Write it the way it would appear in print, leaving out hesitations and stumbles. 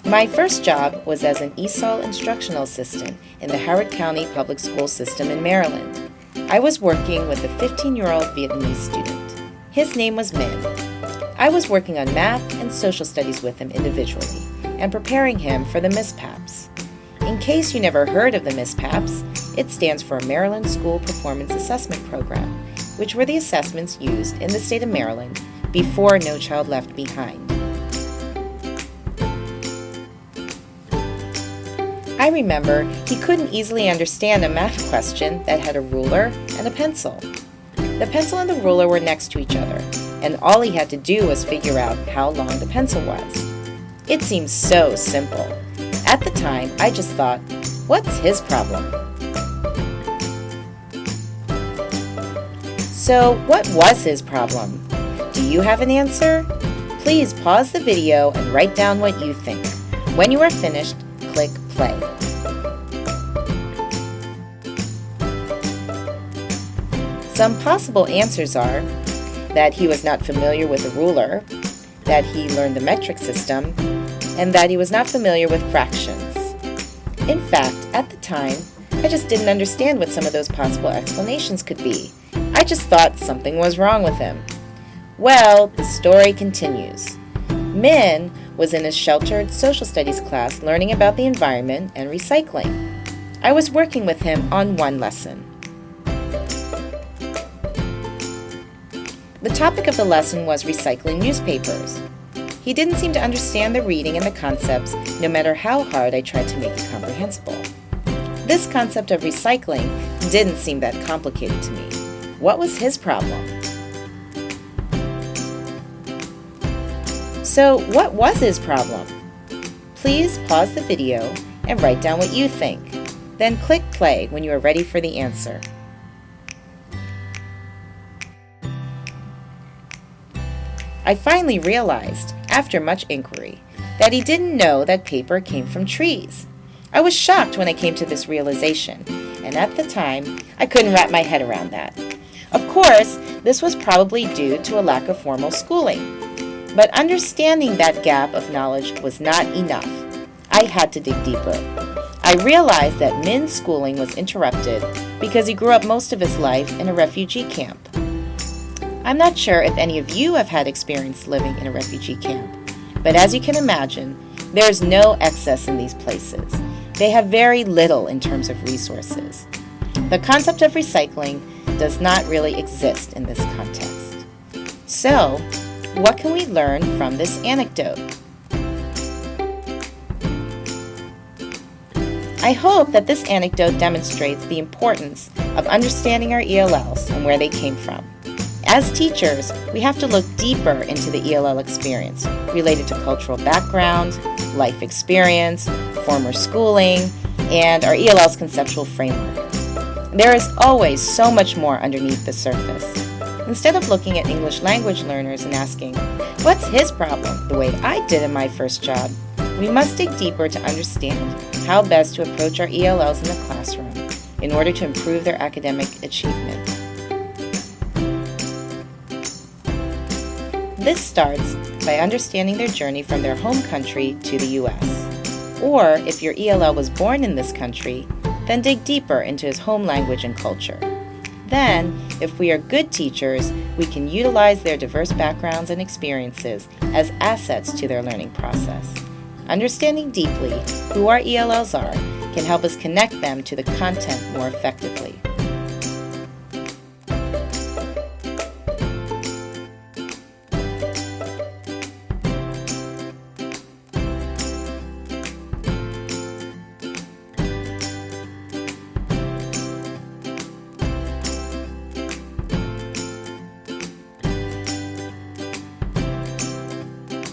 My first job was as an ESOL instructional assistant in the Howard County Public School System in Maryland. I was working with a 15-year-old Vietnamese student. His name was Min. I was working on math and social studies with him individually and preparing him for the MISPAPs. In case you never heard of the MISPAPs, it stands for Maryland School Performance Assessment Program, which were the assessments used in the state of Maryland before No Child Left Behind. I remember he couldn't easily understand a math question that had a ruler and a pencil. The pencil and the ruler were next to each other, and all he had to do was figure out how long the pencil was. It seemed so simple. At the time, I just thought, what's his problem? So, what was his problem? Do you have an answer? Please pause the video and write down what you think. When you are finished, click play. Some possible answers are that he was not familiar with a ruler, that he learned the metric system, and that he was not familiar with fractions. In fact, at the time, I just didn't understand what some of those possible explanations could be. I just thought something was wrong with him. Well, the story continues. Min was in a sheltered social studies class learning about the environment and recycling. I was working with him on one lesson. The topic of the lesson was recycling newspapers. He didn't seem to understand the reading and the concepts, no matter how hard I tried to make it comprehensible. This concept of recycling didn't seem that complicated to me. What was his problem? So, what was his problem? Please pause the video and write down what you think. Then click play when you are ready for the answer. I finally realized, after much inquiry, that he didn't know that paper came from trees. I was shocked when I came to this realization, and at the time, I couldn't wrap my head around that. Of course, this was probably due to a lack of formal schooling. But understanding that gap of knowledge was not enough. I had to dig deeper. I realized that Min's schooling was interrupted because he grew up most of his life in a refugee camp. I'm not sure if any of you have had experience living in a refugee camp, but as you can imagine, there is no excess in these places. They have very little in terms of resources. The concept of recycling does not really exist in this context. So, what can we learn from this anecdote? I hope that this anecdote demonstrates the importance of understanding our ELLs and where they came from. As teachers, we have to look deeper into the ELL experience related to cultural background, life experience, former schooling, and our ELL's conceptual framework. There is always so much more underneath the surface. Instead of looking at English language learners and asking, what's his problem, the way I did in my first job, we must dig deeper to understand how best to approach our ELLs in the classroom in order to improve their academic achievement. This starts by understanding their journey from their home country to the U.S. Or, if your ELL was born in this country, then dig deeper into his home language and culture. Then, if we are good teachers, we can utilize their diverse backgrounds and experiences as assets to their learning process. Understanding deeply who our ELLs are can help us connect them to the content more effectively.